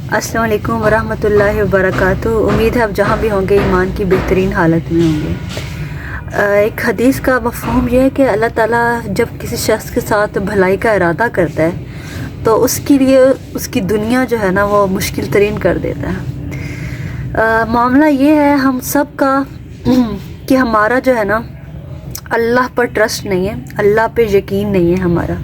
السلام علیکم ورحمۃ اللہ وبرکاتہ۔ امید ہے آپ جہاں بھی ہوں گے ایمان کی بہترین حالت میں ہوں گے۔ ایک حدیث کا مفہوم یہ ہے کہ اللہ تعالیٰ جب کسی شخص کے ساتھ بھلائی کا ارادہ کرتا ہے تو اس کے لیے اس کی دنیا جو ہے نا وہ مشکل ترین کر دیتا ہے۔ معاملہ یہ ہے ہم سب کا کہ ہمارا جو ہے نا اللہ پر ٹرسٹ نہیں ہے، اللہ پہ یقین نہیں ہے ہمارا،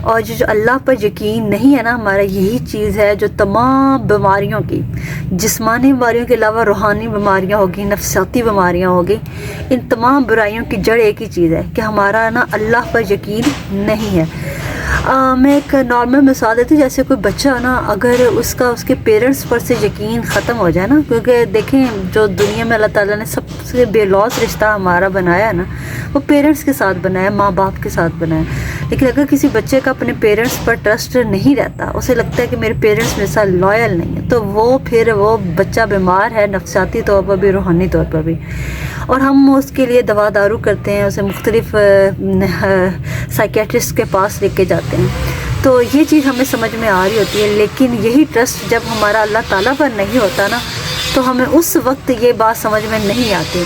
اور جو اللہ پر یقین نہیں ہے نا ہمارا، یہی چیز ہے جو تمام بیماریوں کی، جسمانی بیماریوں کے علاوہ روحانی بیماریاں ہوگی، نفسیاتی بیماریاں ہوگی، ان تمام برائیوں کی جڑ ایک ہی چیز ہے کہ ہمارا نا اللہ پر یقین نہیں ہے۔ میں ایک نارمل مثال دیتی ہوں، جیسے کوئی بچہ نا اگر اس کے پیرنٹس پر سے یقین ختم ہو جائے نا، کیونکہ دیکھیں جو دنیا میں اللہ تعالیٰ نے سب سے بے لوث رشتہ ہمارا بنایا ہے نا وہ پیرنٹس کے ساتھ بنایا، ماں باپ کے ساتھ بنایا۔ لیکن اگر کسی بچے کا اپنے پیرنٹس پر ٹرسٹ نہیں رہتا، اسے لگتا ہے کہ میرے پیرنٹس میرے ساتھ لائل نہیں ہے، تو وہ بچہ بیمار ہے، نفسیاتی طور پر بھی، روحانی طور پر بھی، اور ہم اس کے لیے دوا دارو کرتے ہیں، اسے مختلف سائیکیٹرسٹ کے پاس لے کے جاتے ہیں۔ تو یہ چیز ہمیں سمجھ میں آ رہی ہوتی ہے، لیکن یہی ٹرسٹ جب ہمارا اللہ تعالیٰ پر نہیں ہوتا نا تو ہمیں اس وقت یہ بات سمجھ میں نہیں آتی،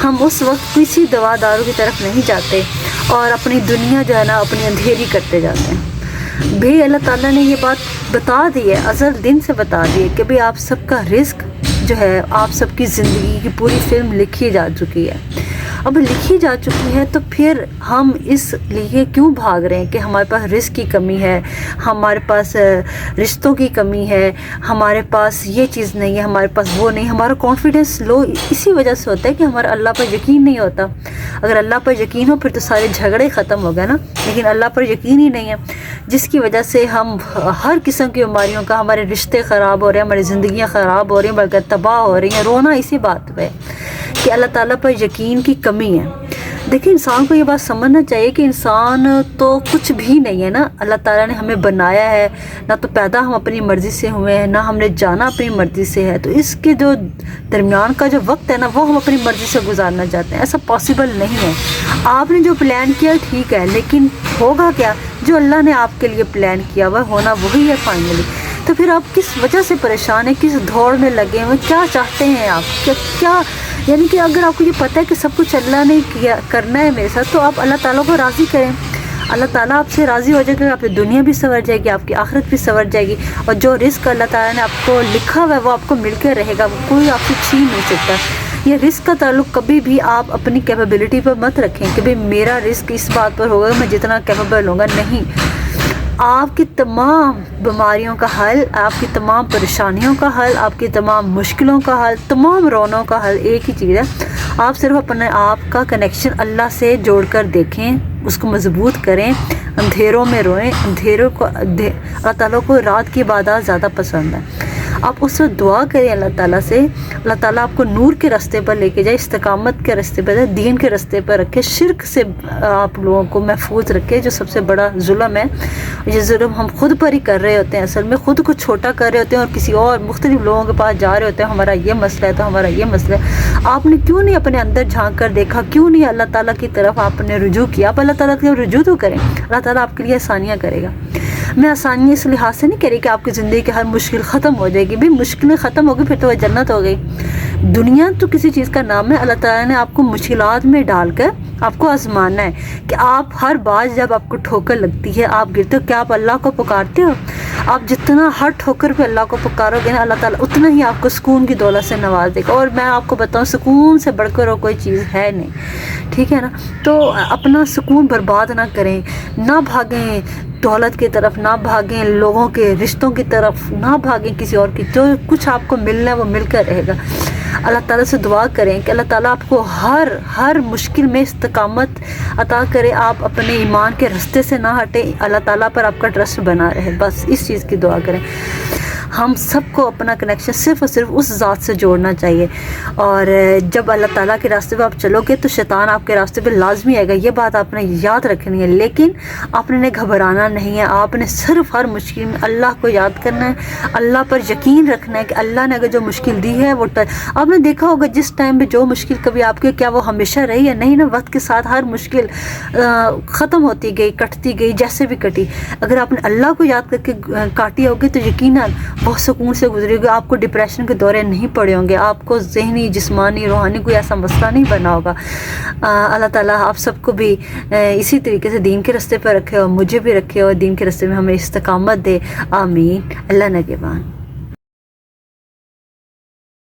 ہم اس وقت کسی دوا دارو کی طرف نہیں جاتے اور اپنی دنیا جو ہے نا اپنی اندھیری کرتے جاتے ہیں۔ بھی اللہ تعالیٰ نے یہ بات بتا دی ہے، ازل دن سے بتا دی ہے کہ بھی آپ سب کا رزق جو ہے، آپ سب کی زندگی کی پوری فلم لکھی جا چکی ہے۔ اب لکھی جا چکی ہے تو پھر ہم اس لیے کیوں بھاگ رہے ہیں کہ ہمارے پاس رزق کی کمی ہے، ہمارے پاس رشتوں کی کمی ہے، ہمارے پاس یہ چیز نہیں ہے، ہمارے پاس وہ نہیں۔ ہمارا کانفیڈنس لو اسی وجہ سے ہوتا ہے کہ ہمارا اللہ پر یقین نہیں ہوتا۔ اگر اللہ پر یقین ہو پھر تو سارے جھگڑے ختم ہو گئے نا، لیکن اللہ پر یقین ہی نہیں ہے، جس کی وجہ سے ہم ہر قسم کی بیماریوں کا، ہمارے رشتے خراب ہو رہے ہیں، ہماری زندگیاں خراب ہو رہی ہیں، بلکہ تباہ ہو رہی ہیں۔ رونا اسی بات پہ کہ اللہ تعالیٰ پر یقین کی کمی ہے۔ دیکھیں انسان کو یہ بات سمجھنا چاہیے کہ انسان تو کچھ بھی نہیں ہے نا، اللہ تعالیٰ نے ہمیں بنایا ہے، نہ تو پیدا ہم اپنی مرضی سے ہوئے ہیں، نہ ہم نے جانا اپنی مرضی سے ہے، تو اس کے جو درمیان کا جو وقت ہے نا وہ ہم اپنی مرضی سے گزارنا چاہتے ہیں، ایسا پاسبل نہیں ہے۔ آپ نے جو پلان کیا ٹھیک ہے، لیکن ہوگا کیا؟ جو اللہ نے آپ کے لیے پلان کیا ہوا ہونا وہی ہے فائنلی۔ تو پھر آپ کس وجہ سے پریشان ہیں، کس دوڑ میں لگے ہوئے، کیا چاہتے ہیں آپ، کیا یعنی کہ اگر آپ کو یہ پتہ ہے کہ سب کچھ اللہ نے کیا کرنا ہے میرے ساتھ، تو آپ اللہ تعالیٰ کو راضی کریں، اللہ تعالیٰ آپ سے راضی ہو جائے گا، آپ کی دنیا بھی سنور جائے گی، آپ کی آخرت بھی سنور جائے گی، اور جو رزق اللہ تعالیٰ نے آپ کو لکھا ہوا ہے وہ آپ کو مل کے رہے گا، وہ کوئی آپ سے چھین نہیں سکتا۔ یہ رزق کا تعلق کبھی بھی آپ اپنی کیپیبلٹی پر مت رکھیں کہ بھئی میرا رزق اس بات پر ہوگا میں جتنا کیپیبل ہوں گا، نہیں۔ آپ کی تمام بیماریوں کا حل، آپ کی تمام پریشانیوں کا حل، آپ کی تمام مشکلوں کا حل، تمام رونوں کا حل ایک ہی چیز ہے، آپ صرف اپنے آپ کا کنیکشن اللہ سے جوڑ کر دیکھیں، اس کو مضبوط کریں، اندھیروں میں روئیں، اللہ تعالیٰ کو رات کی عبادات زیادہ پسند ہے، آپ اس وقت دعا کریں اللہ تعالیٰ سے، اللہ تعالیٰ آپ کو نور کے راستے پر لے کے جائے، استقامت کے راستے پر، دین کے راستے پر رکھے، شرک سے آپ لوگوں کو محفوظ رکھے، جو سب سے بڑا ظلم ہے۔ یہ ظلم ہم خود پر ہی کر رہے ہوتے ہیں، اصل میں خود کو چھوٹا کر رہے ہوتے ہیں اور کسی اور مختلف لوگوں کے پاس جا رہے ہوتے ہیں، ہمارا یہ مسئلہ ہے تو ہمارا یہ مسئلہ ہے۔ آپ نے کیوں نہیں اپنے اندر جھانک کر دیکھا، کیوں نہیں اللہ تعالیٰ کی طرف آپ نے رجوع کیا؟ آپ اللہ تعالیٰ کی طرف رجوع تو کریں، اللہ تعالیٰ آپ کے لیے آسانیاں کرے گا۔ میں آسانی اس لحاظ سے نہیں کہہ رہی کہ آپ کی زندگی کی ہر مشکل ختم ہو جائے گی، بھی مشکلیں ختم ہوگی پھر تو وہ جنت ہو گئی۔ دنیا تو کسی چیز کا نام ہے، اللہ تعالیٰ نے آپ کو مشکلات میں ڈال کر آپ کو آزمانا ہے کہ آپ ہر بار جب آپ کو ٹھوکر لگتی ہے، آپ گرتے ہو، کیا آپ اللہ کو پکارتے ہو؟ آپ جتنا ہر ٹھوکر پہ اللہ کو پکارو گے نا، اللہ تعالیٰ اتنا ہی آپ کو سکون کی دولت سے نواز دے گا، اور میں آپ کو بتاؤں سکون سے بڑھ کر کوئی چیز ہے نہیں، ٹھیک ہے نا؟ تو اپنا سکون برباد نہ کریں، نہ بھاگیں دولت کی طرف، نہ بھاگیں لوگوں کے رشتوں کی طرف، نہ بھاگیں کسی اور کی، جو کچھ آپ کو ملنا ہے وہ مل کر رہے گا۔ اللہ تعالیٰ سے دعا کریں کہ اللہ تعالیٰ آپ کو ہر مشکل میں استقامت عطا کرے، آپ اپنے ایمان کے راستے سے نہ ہٹیں، اللہ تعالیٰ پر آپ کا ٹرسٹ بنا رہے، بس اس چیز کی دعا کریں۔ ہم سب کو اپنا کنیکشن صرف اور صرف اس ذات سے جوڑنا چاہیے، اور جب اللہ تعالیٰ کے راستے پہ آپ چلو گے تو شیطان آپ کے راستے پہ لازمی آئے گا، یہ بات آپ نے یاد رکھنی ہے، لیکن آپ نے گھبرانا نہیں ہے، آپ نے صرف ہر مشکل میں اللہ کو یاد کرنا ہے، اللہ پر یقین رکھنا ہے کہ اللہ نے اگر جو مشکل دی ہے وہ آپ نے دیکھا ہوگا جس ٹائم پہ جو مشکل کبھی آپ کے، کیا وہ ہمیشہ رہی ہے؟ نہیں نا، وقت کے ساتھ ہر مشکل ختم ہوتی گئی، کٹتی گئی، جیسے بھی کٹی۔ اگر آپ نے اللہ کو یاد کر کے کاٹی ہوگی تو یقیناً بہت سکون سے گزری ہوگی، آپ کو ڈپریشن کے دورے نہیں پڑے ہوں گے، آپ کو ذہنی جسمانی روحانی کوئی ایسا مسئلہ نہیں بنا ہوگا۔ اللہ تعالیٰ آپ سب کو بھی اسی طریقے سے دین کے راستے پر رکھے اور مجھے بھی رکھے اور دین کے راستے میں ہمیں استقامت دے، آمین۔ اللہ نگہبان۔